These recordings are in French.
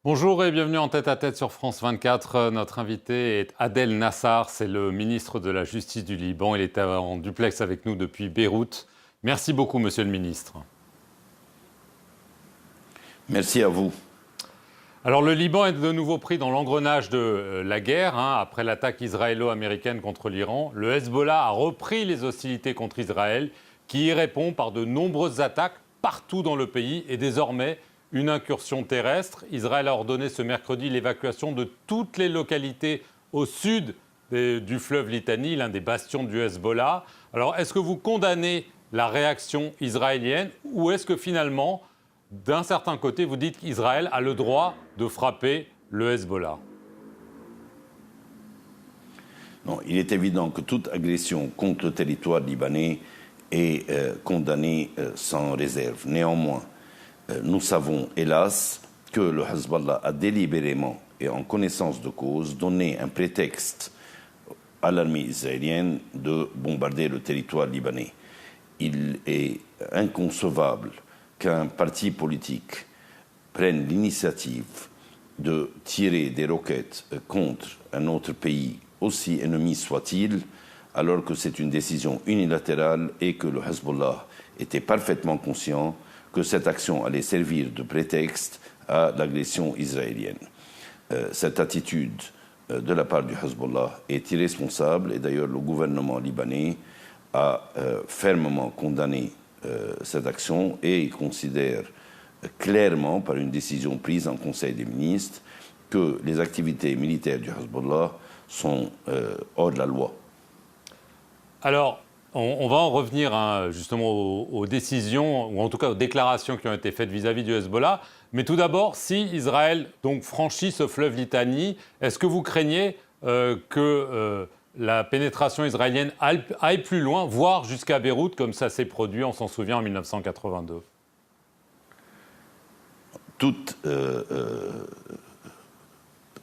Bonjour et bienvenue en tête-à-tête sur France 24. Notre invité est Adel Nassar, c'est le ministre de la Justice du Liban. Il est en duplex avec nous depuis Beyrouth. Merci beaucoup, monsieur le ministre. Merci à vous. Alors le Liban est de nouveau pris dans l'engrenage de la guerre. Après l'attaque israélo-américaine contre l'Iran, le Hezbollah a repris les hostilités contre Israël, qui y répond par de nombreuses attaques partout dans le pays et désormais une incursion terrestre. Israël a ordonné ce mercredi l'évacuation de toutes les localités au sud du fleuve Litani, l'un des bastions du Hezbollah. Alors est-ce que vous condamnez la réaction israélienne ou est-ce que finalement, d'un certain côté, vous dites qu'Israël a le droit de frapper le Hezbollah? Non, il est évident que toute agression contre le territoire libanais est condamnée sans réserve. Néanmoins, nous savons, hélas, que le Hezbollah a délibérément et en connaissance de cause donné un prétexte à l'armée israélienne de bombarder le territoire libanais. Il est inconcevable qu'un parti politique prenne l'initiative de tirer des roquettes contre un autre pays, aussi ennemi soit-il, alors que c'est une décision unilatérale et que le Hezbollah était parfaitement conscient que cette action allait servir de prétexte à l'agression israélienne. Cette attitude de la part du Hezbollah est irresponsable et d'ailleurs le gouvernement libanais a fermement condamné cette action et il considère clairement, par une décision prise en Conseil des ministres, que les activités militaires du Hezbollah sont hors de la loi. Alors, on va en revenir justement aux décisions, ou en tout cas aux déclarations qui ont été faites vis-à-vis du Hezbollah. Mais tout d'abord, si Israël donc, franchit ce fleuve Litani, est-ce que vous craignez que la pénétration israélienne aille plus loin, voire jusqu'à Beyrouth, comme ça s'est produit, on s'en souvient, en 1982 ?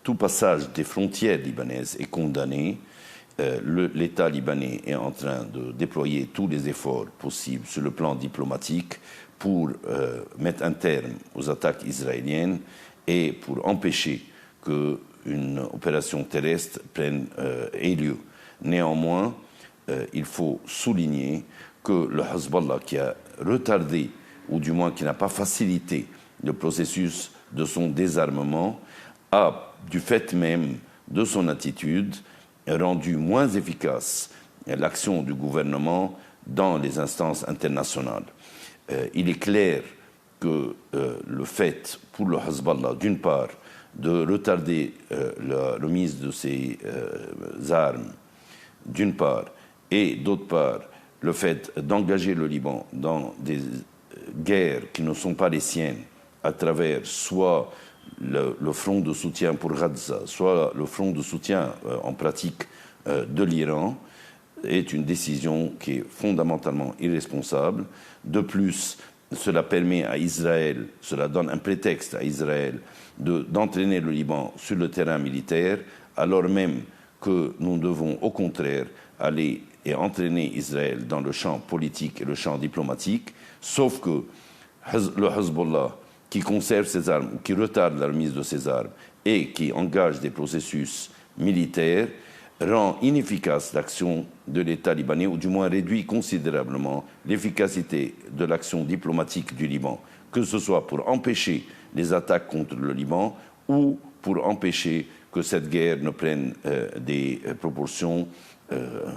Tout passage des frontières libanaises est condamné. L'État libanais est en train de déployer tous les efforts possibles sur le plan diplomatique pour mettre un terme aux attaques israéliennes et pour empêcher qu'une opération terrestre ait lieu. Néanmoins, il faut souligner que le Hezbollah, qui a retardé, ou du moins qui n'a pas facilité le processus de son désarmement, a, du fait même de son attitude, rendu moins efficace l'action du gouvernement dans les instances internationales. Il est clair que le fait pour le Hezbollah, d'une part, de retarder la remise de ses armes, d'une part, et d'autre part, le fait d'engager le Liban dans des guerres qui ne sont pas les siennes, à travers soit le front de soutien pour Gaza, soit le front de soutien en pratique de l'Iran, est une décision qui est fondamentalement irresponsable. De plus, cela permet à Israël, cela donne un prétexte à Israël d'entraîner le Liban sur le terrain militaire, alors même que nous devons au contraire aller et entraîner Israël dans le champ politique et le champ diplomatique, sauf que le Hezbollah, qui conserve ses armes ou qui retarde la remise de ses armes et qui engage des processus militaires, rend inefficace l'action de l'État libanais, ou du moins réduit considérablement l'efficacité de l'action diplomatique du Liban, que ce soit pour empêcher les attaques contre le Liban ou pour empêcher que cette guerre ne prenne des proportions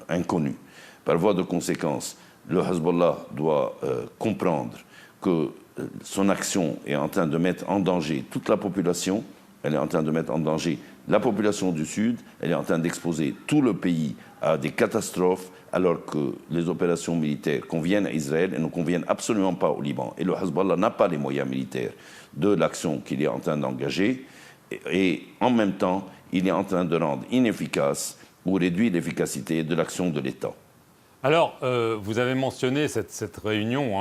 inconnues. Par voie de conséquence, le Hezbollah doit comprendre que son action est en train de mettre en danger toute la population, elle est en train de mettre en danger la population du Sud, elle est en train d'exposer tout le pays à des catastrophes, alors que les opérations militaires conviennent à Israël et ne conviennent absolument pas au Liban. Et le Hezbollah n'a pas les moyens militaires de l'action qu'il est en train d'engager, et en même temps, il est en train de rendre inefficace ou réduire l'efficacité de l'action de l'État. Alors, vous avez mentionné cette réunion,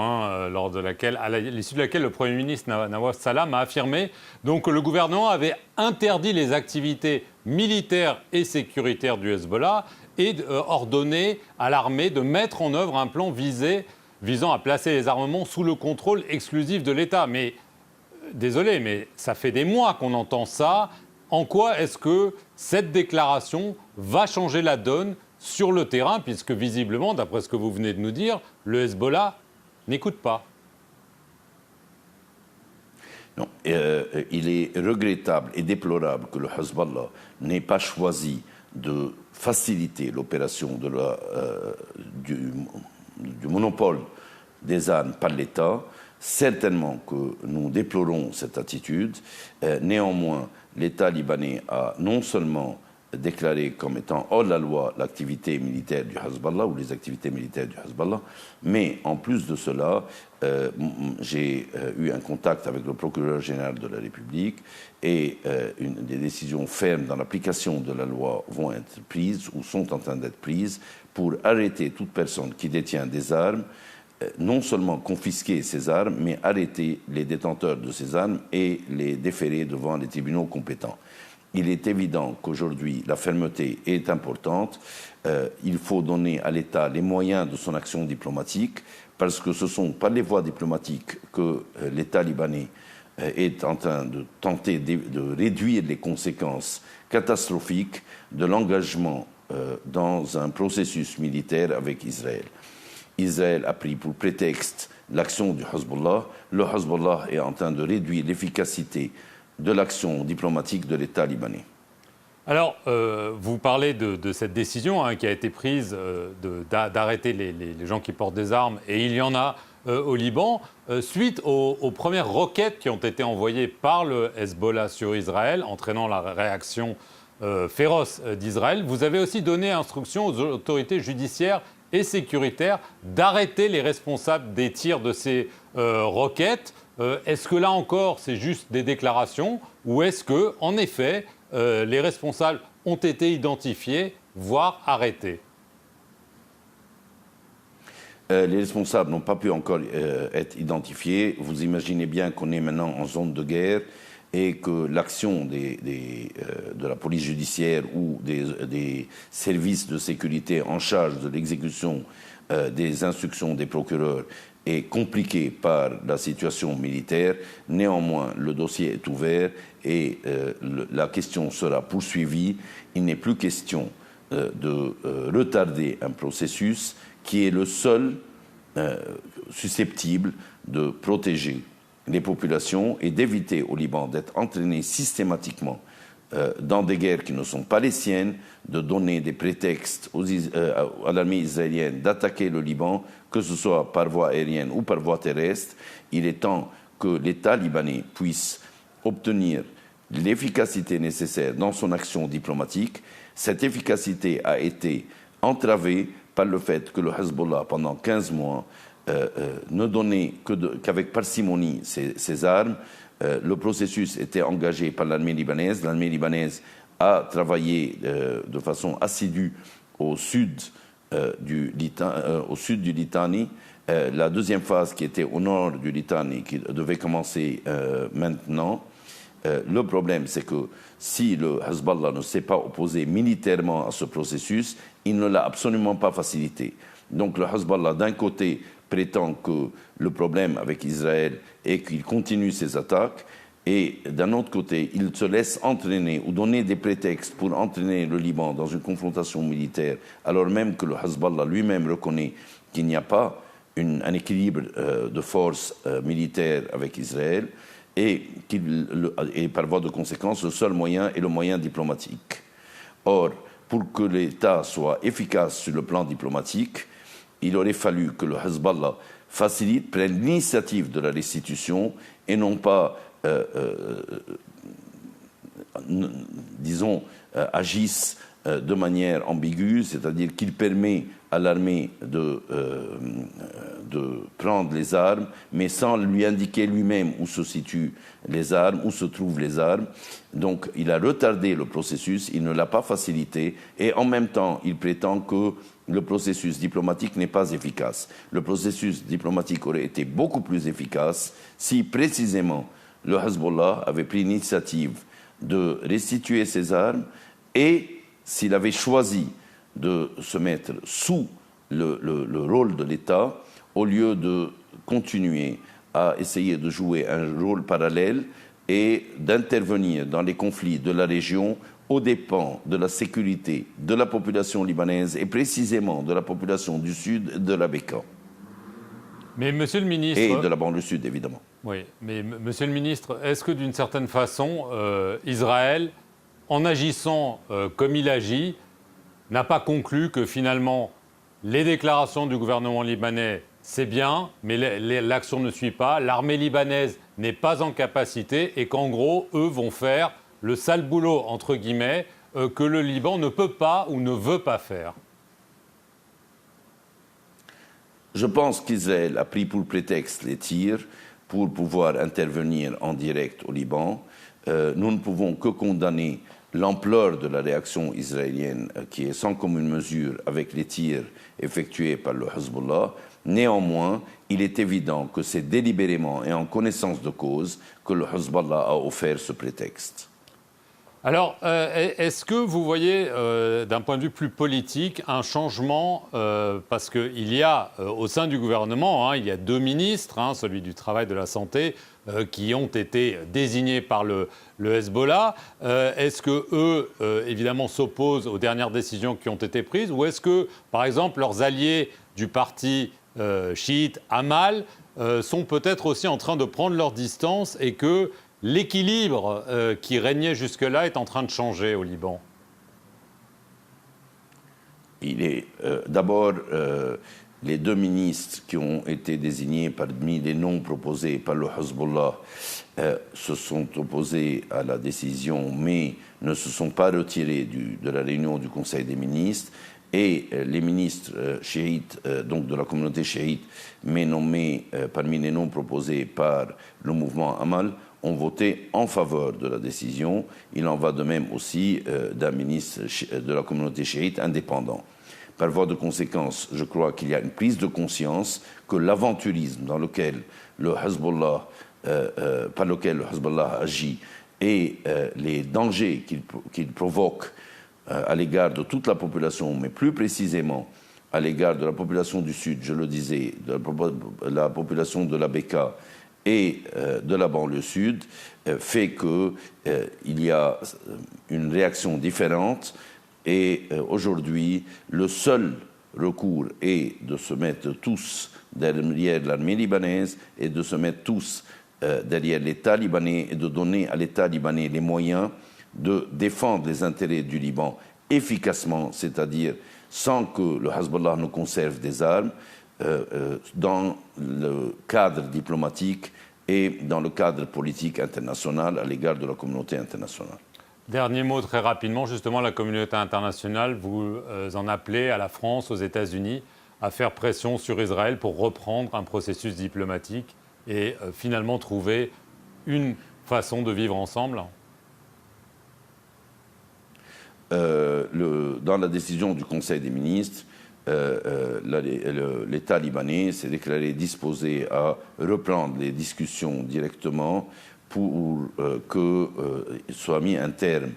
lors de laquelle, à l'issue de laquelle le Premier ministre Nawaf Salam a affirmé donc, que le gouvernement avait interdit les activités militaires et sécuritaires du Hezbollah et ordonné à l'armée de mettre en œuvre un plan visant à placer les armements sous le contrôle exclusif de l'État. Mais désolé, mais ça fait des mois qu'on entend ça. En quoi est-ce que cette déclaration va changer la donne sur le terrain, puisque visiblement, d'après ce que vous venez de nous dire, le Hezbollah n'écoute pas? Non, il est regrettable et déplorable que le Hezbollah n'ait pas choisi de faciliter l'opération du monopole des armes par l'État. Certainement que nous déplorons cette attitude. Néanmoins, l'État libanais a non seulement déclaré comme étant hors la loi l'activité militaire du Hezbollah ou les activités militaires du Hezbollah, mais en plus de cela, j'ai eu un contact avec le procureur général de la République et des décisions fermes dans l'application de la loi vont être prises ou sont en train d'être prises pour arrêter toute personne qui détient des armes, non seulement confisquer ces armes, mais arrêter les détenteurs de ces armes et les déférer devant les tribunaux compétents. Il est évident qu'aujourd'hui, la fermeté est importante. Il faut donner à l'État les moyens de son action diplomatique, parce que ce sont par les voies diplomatiques que l'État libanais est en train de tenter de réduire les conséquences catastrophiques de l'engagement dans un processus militaire avec Israël. Israël a pris pour prétexte l'action du Hezbollah. Le Hezbollah est en train de réduire l'efficacité de l'action diplomatique de l'État libanais. Alors, vous parlez de cette décision qui a été prise d'arrêter les gens qui portent des armes, et il y en a au Liban, suite aux premières roquettes qui ont été envoyées par le Hezbollah sur Israël, entraînant la réaction féroce d'Israël. Vous avez aussi donné instruction aux autorités judiciaires et sécuritaires d'arrêter les responsables des tirs de ces roquettes. Est-ce que là encore, c'est juste des déclarations, ou est-ce que, en effet, les responsables ont été identifiés, voire arrêtés? Les responsables n'ont pas pu encore être identifiés. Vous imaginez bien qu'on est maintenant en zone de guerre et que l'action de la police judiciaire ou des services de sécurité en charge de l'exécution des instructions des procureurs est compliquée par la situation militaire. Néanmoins, le dossier est ouvert et la question sera poursuivie. Il n'est plus question de retarder un processus qui est le seul susceptible de protéger les populations et d'éviter au Liban d'être entraîné systématiquement dans des guerres qui ne sont pas les siennes, de donner des prétextes à l'armée israélienne d'attaquer le Liban, que ce soit par voie aérienne ou par voie terrestre. Il est temps que l'État libanais puisse obtenir l'efficacité nécessaire dans son action diplomatique. Cette efficacité a été entravée par le fait que le Hezbollah, pendant 15 mois, ne donnait qu'avec parcimonie ses armes. Le processus était engagé par l'armée libanaise. L'armée libanaise a travaillé de façon assidue au sud du Litani. La deuxième phase, qui était au nord du Litani, qui devait commencer maintenant. Le problème, c'est que si le Hezbollah ne s'est pas opposé militairement à ce processus, il ne l'a absolument pas facilité. Donc le Hezbollah, d'un côté, prétend que le problème avec Israël est qu'il continue ses attaques, et d'un autre côté, il se laisse entraîner ou donner des prétextes pour entraîner le Liban dans une confrontation militaire, alors même que le Hezbollah lui-même reconnaît qu'il n'y a pas un équilibre de forces militaires avec Israël, et par voie de conséquence, le seul moyen est le moyen diplomatique. Or, pour que l'État soit efficace sur le plan diplomatique, il aurait fallu que le Hezbollah prenne l'initiative de la restitution et non pas, agisse de manière ambiguë, c'est-à-dire qu'il permet à l'armée de prendre les armes, mais sans lui indiquer lui-même où se situent les armes, où se trouvent les armes. Donc il a retardé le processus, il ne l'a pas facilité, et en même temps, il prétend que le processus diplomatique n'est pas efficace. Le processus diplomatique aurait été beaucoup plus efficace si, précisément, le Hezbollah avait pris l'initiative de restituer ses armes et s'il avait choisi de se mettre sous le rôle de l'État au lieu de continuer à essayer de jouer un rôle parallèle et d'intervenir dans les conflits de la région aux dépens de la sécurité de la population libanaise et précisément de la population du sud de la Bekaa. Mais Monsieur le ministre... Et de la banlieue sud, évidemment. Oui, mais Monsieur le ministre, est-ce que d'une certaine façon, Israël, en agissant comme il agit, n'a pas conclu que finalement, les déclarations du gouvernement libanais, c'est bien, mais l'action ne suit pas, l'armée libanaise n'est pas en capacité et qu'en gros, eux vont faire le sale boulot, entre guillemets, que le Liban ne peut pas ou ne veut pas faire? Je pense qu'Israël a pris pour prétexte les tirs pour pouvoir intervenir en direct au Liban. Nous ne pouvons que condamner l'ampleur de la réaction israélienne qui est sans commune mesure avec les tirs effectués par le Hezbollah. Néanmoins, il est évident que c'est délibérément et en connaissance de cause que le Hezbollah a offert ce prétexte. Alors, est-ce que vous voyez, d'un point de vue plus politique, un changement parce qu'il y a, au sein du gouvernement, il y a 2 ministres, celui du Travail et de la Santé, qui ont été désignés par le Hezbollah. Est-ce qu'eux, évidemment, s'opposent aux dernières décisions qui ont été prises? Ou est-ce que, par exemple, leurs alliés du parti chiite Amal sont peut-être aussi en train de prendre leur distance et que l'équilibre qui régnait jusque-là est en train de changer au Liban? Il est d'abord les 2 ministres qui ont été désignés parmi les noms proposés par le Hezbollah se sont opposés à la décision, mais ne se sont pas retirés de la réunion du Conseil des ministres. Et les ministres chiites, donc de la communauté chiite, mais nommés parmi les noms proposés par le mouvement Amal, ont voté en faveur de la décision. Il en va de même aussi d'un ministre de la communauté chiite indépendant. Par voie de conséquence, je crois qu'il y a une prise de conscience que l'aventurisme dans lequel le Hezbollah, par lequel le Hezbollah agit et les dangers qu'il provoque à l'égard de toute la population, mais plus précisément à l'égard de la population du Sud, je le disais, de la population de la Bekaa et de la banlieue sud, fait qu'il y a une réaction différente. Et aujourd'hui, le seul recours est de se mettre tous derrière l'armée libanaise et de se mettre tous derrière l'État libanais et de donner à l'État libanais les moyens de défendre les intérêts du Liban efficacement, c'est-à-dire sans que le Hezbollah ne conserve des armes, dans le cadre diplomatique et dans le cadre politique international à l'égard de la communauté internationale. Dernier mot très rapidement, justement, la communauté internationale, vous en appelez à la France, aux États-Unis, à faire pression sur Israël pour reprendre un processus diplomatique et finalement trouver une façon de vivre ensemble? Dans la décision du Conseil des ministres, l'État libanais s'est déclaré disposé à reprendre les discussions directement pour qu'il soit mis un terme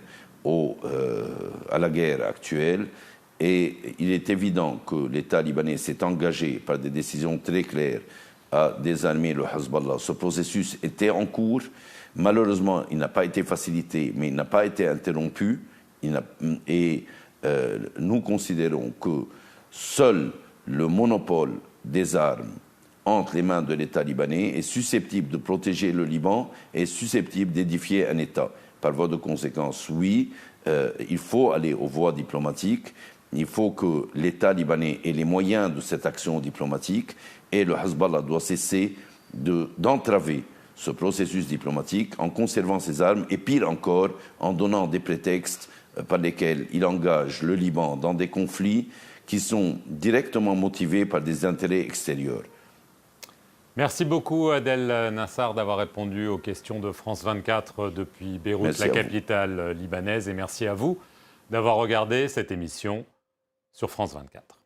à la guerre actuelle. Et il est évident que l'État libanais s'est engagé par des décisions très claires à désarmer le Hezbollah. Ce processus était en cours. Malheureusement, il n'a pas été facilité, mais il n'a pas été interrompu. Nous considérons que seul le monopole des armes entre les mains de l'État libanais est susceptible de protéger le Liban et susceptible d'édifier un État. Par voie de conséquence, oui, il faut aller aux voies diplomatiques. Il faut que l'État libanais ait les moyens de cette action diplomatique et le Hezbollah doit cesser d'entraver ce processus diplomatique en conservant ses armes et pire encore en donnant des prétextes par lesquels il engage le Liban dans des conflits qui sont directement motivés par des intérêts extérieurs. Merci beaucoup Adel Nassar d'avoir répondu aux questions de France 24 depuis Beyrouth, merci la capitale libanaise. Et merci à vous d'avoir regardé cette émission sur France 24.